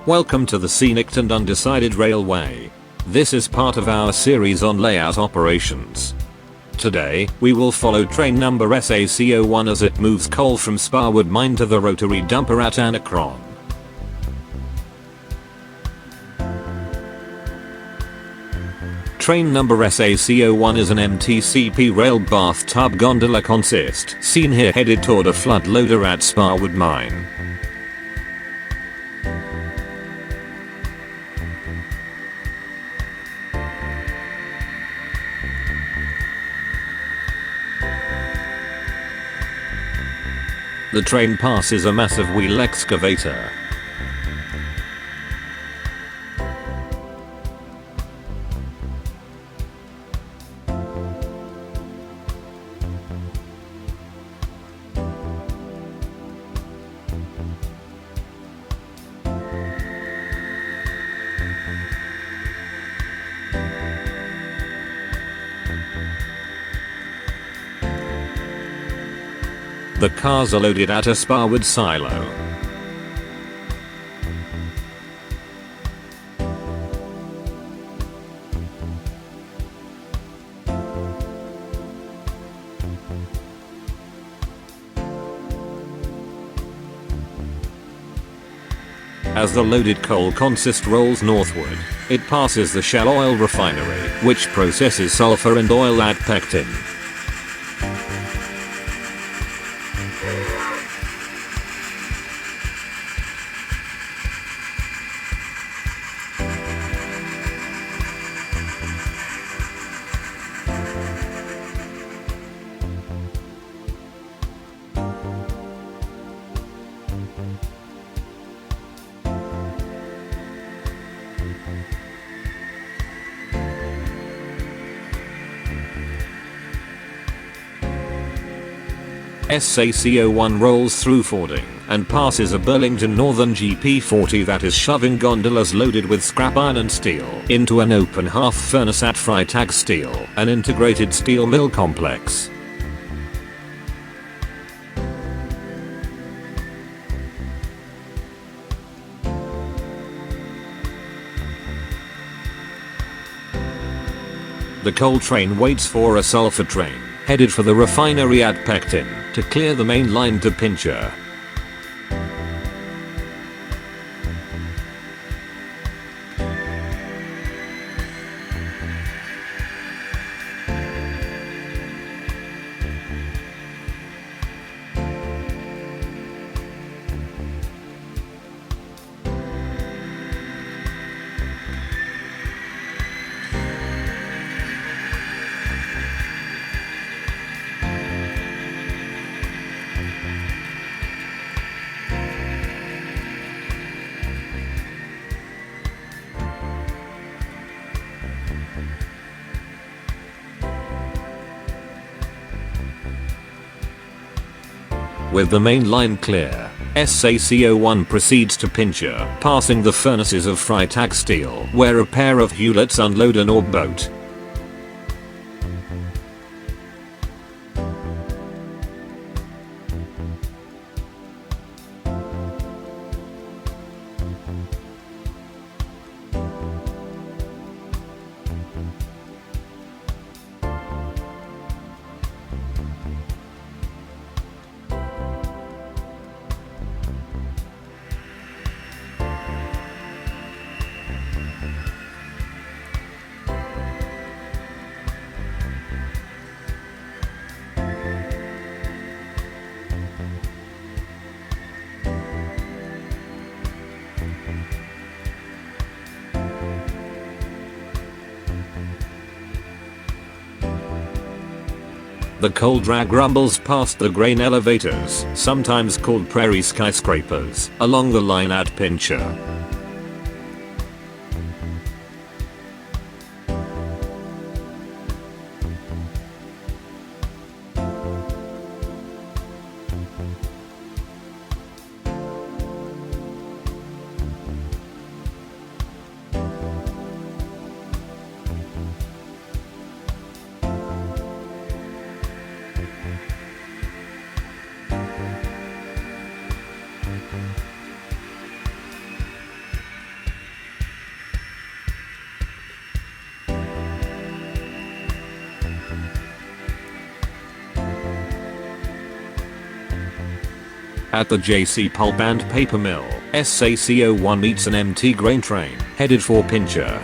Welcome to the Sceniced and Undecided Railway. This is part of our series on layout operations. Today, we will follow train number SAC01 as it moves coal from Sparwood mine to the rotary dumper at Anachron. Train number SAC01 is an MTCP rail bathtub gondola consist, seen here headed toward a flood loader at Sparwood mine. The train passes a massive wheel excavator. The cars are loaded at a Sparwood silo. As the loaded coal consist rolls northward, it passes the Shell oil refinery, which processes sulfur and oil at pectin. SAC01 rolls through Fording and passes a Burlington Northern GP40 that is shoving gondolas loaded with scrap iron and steel into an open half furnace at Freitag Steel, an integrated steel mill complex. The coal train waits for a sulfur train, headed for the refinery at Pectin, to clear the main line to Pincher. With the main line clear, SAC01 proceeds to Pincher, passing the furnaces of Freitag Steel, where a pair of Hewletts unload an ore boat. The coal drag rumbles past the grain elevators, sometimes called prairie skyscrapers, along the line at Pincher. At the JC Pulp and Paper Mill, SACO1 meets an MT grain train, headed for Pincher.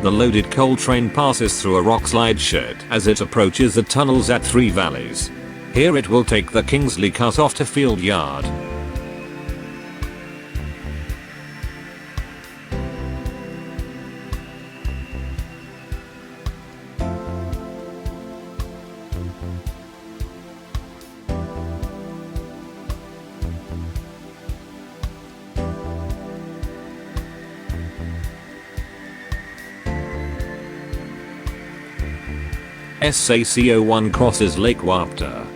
The loaded coal train passes through a rock slide shed as it approaches the tunnels at Three Valleys. Here it will take the Kingsley cut-off to Field Yard. SACO1 crosses Lake Wapta.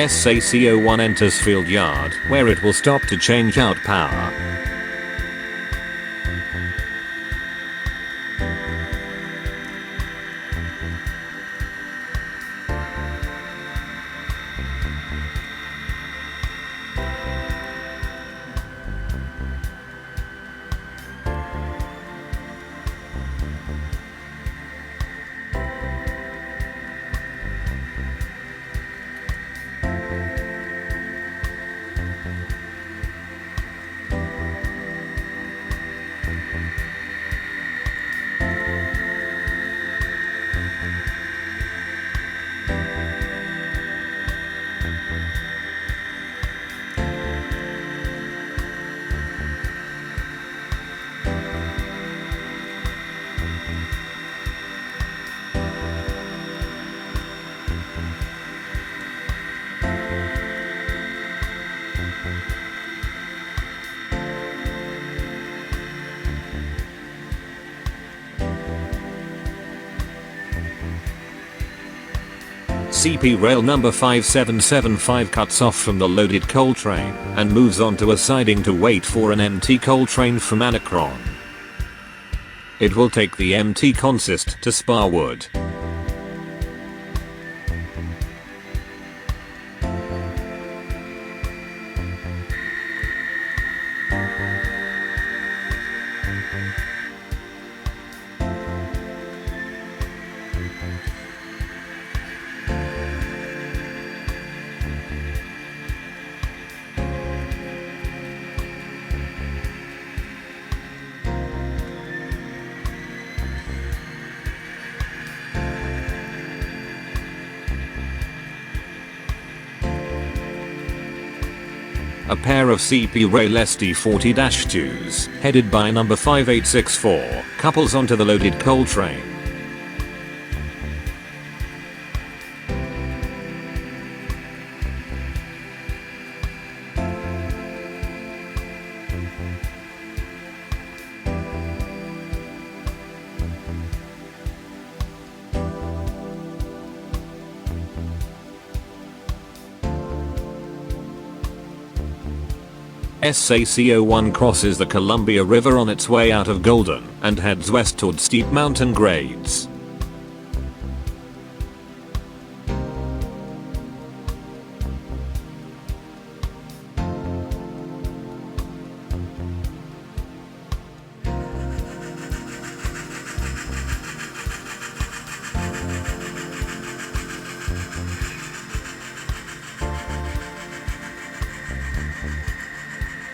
SACO1 enters Field Yard, where it will stop to change out power. CP rail number 5775 cuts off from the loaded coal train and moves onto a siding to wait for an MT coal train from Anachron. It will take the MT consist to Sparwood. A pair of CP Rail SD40-2s, headed by number 5864, couples onto the loaded coal train. SACO1 crosses the Columbia River on its way out of Golden and heads west toward steep mountain grades.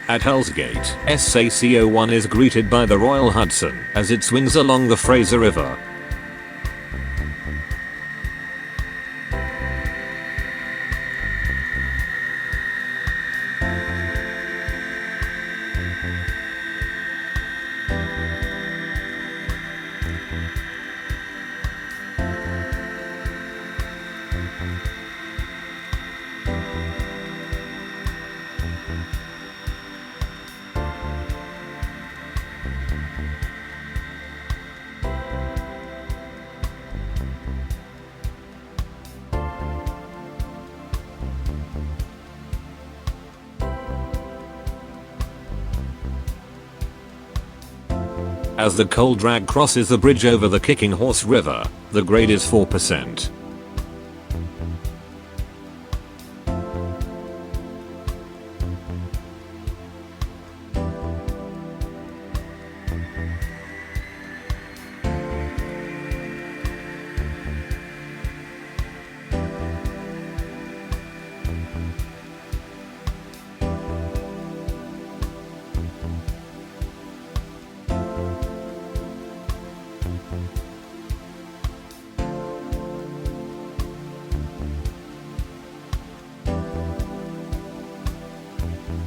At Hell's Gate, SACO1 is greeted by the Royal Hudson as it swings along the Fraser River. As the coal drag crosses the bridge over the Kicking Horse River, the grade is 4%.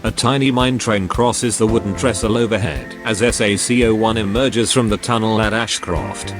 A tiny mine train crosses the wooden trestle overhead as SAC-01 emerges from the tunnel at Ashcroft.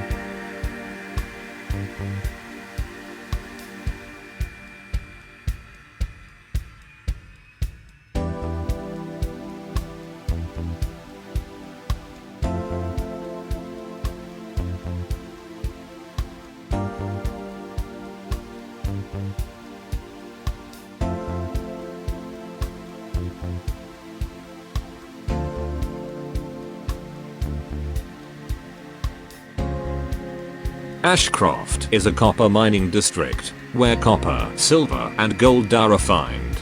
Ashcroft is a copper mining district, where copper, silver, and gold are refined.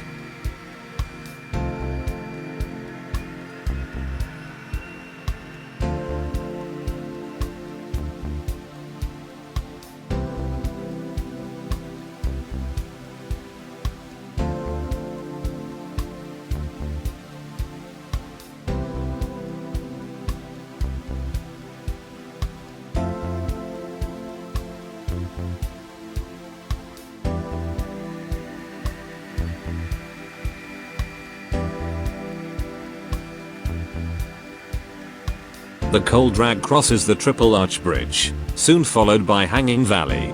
The coal drag crosses the Triple Arch Bridge, soon followed by Hanging Valley.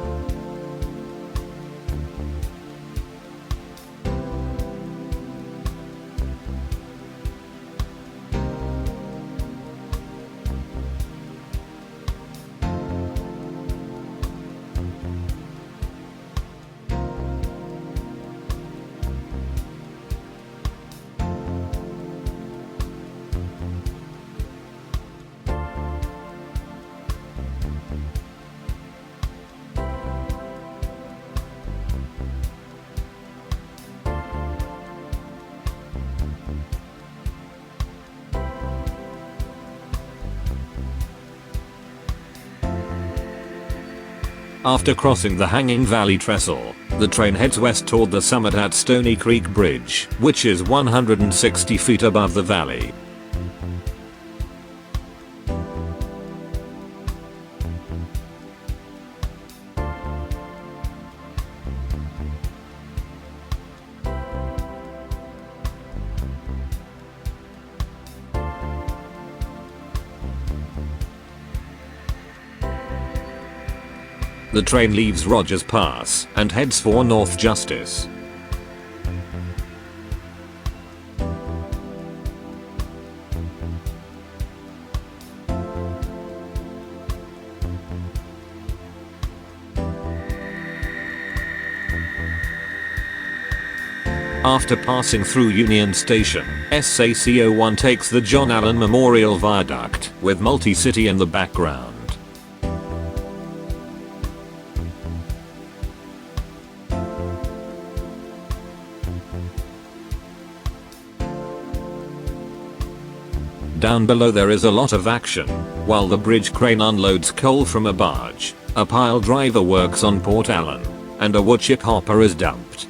After crossing the Hanging Valley Trestle, the train heads west toward the summit at Stoney Creek Bridge, which is 160 feet above the valley. The train leaves Rogers Pass and heads for North Justice. After passing through Union Station, SAC-01 takes the John Allen Memorial Viaduct, with Multi-City in the background. Down below there is a lot of action, while the bridge crane unloads coal from a barge, a pile driver works on Port Allen, and a wood chip hopper is dumped.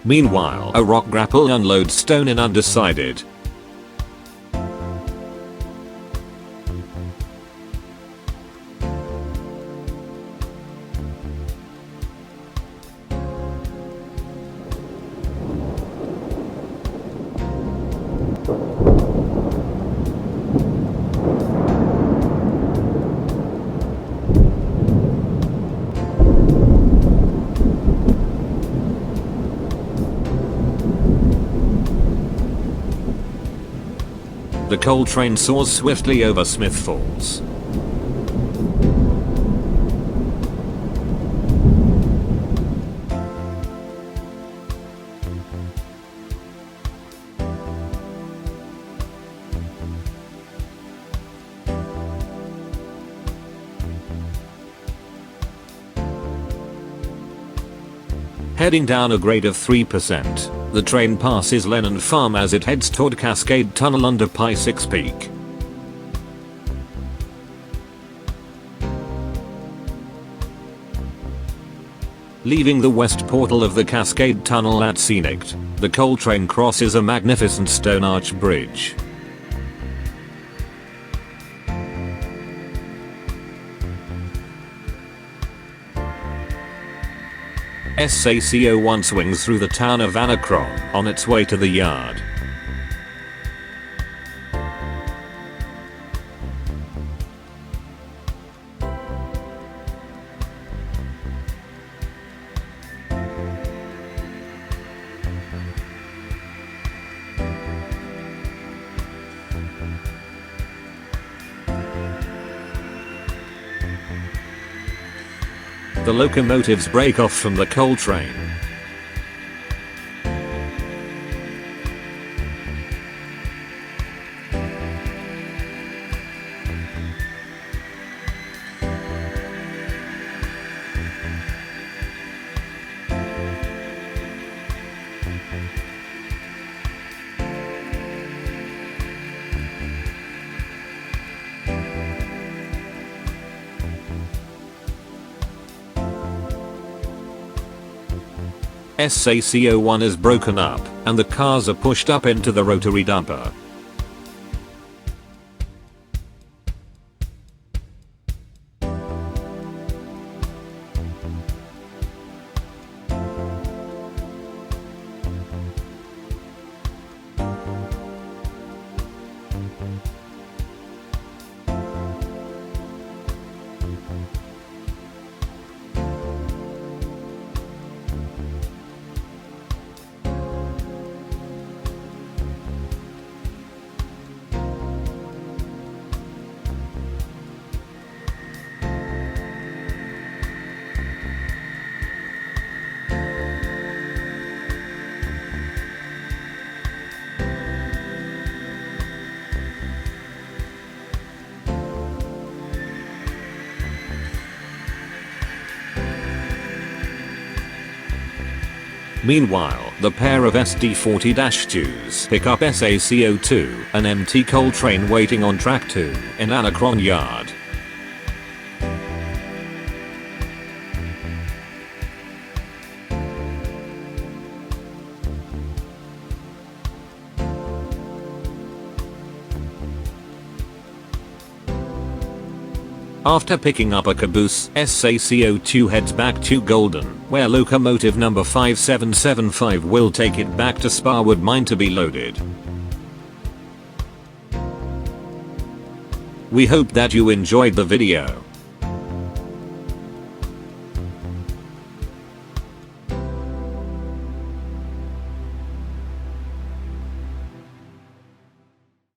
Meanwhile, a rock grapple unloads stone in Undecided. the coal train soars swiftly over Smith Falls. Heading down a grade of 3%, the train passes Lennon Farm as it heads toward Cascade Tunnel under Pi 6 Peak. Leaving the west portal of the Cascade Tunnel at Sceniced, the coal train crosses a magnificent stone arch bridge. SAC-01 swings through the town of Anachron on its way to the yard. The locomotives break off from the coal train. SAC-01 is broken up, and the cars are pushed up into the rotary dumper. Meanwhile, the pair of SD40-2s pick up SAC-02, an empty coal train waiting on track 2 in Anachron Yard. After picking up a caboose, SAC-02 heads back to Golden, where locomotive number 5775 will take it back to Sparwood mine to be loaded. We hope that you enjoyed the video.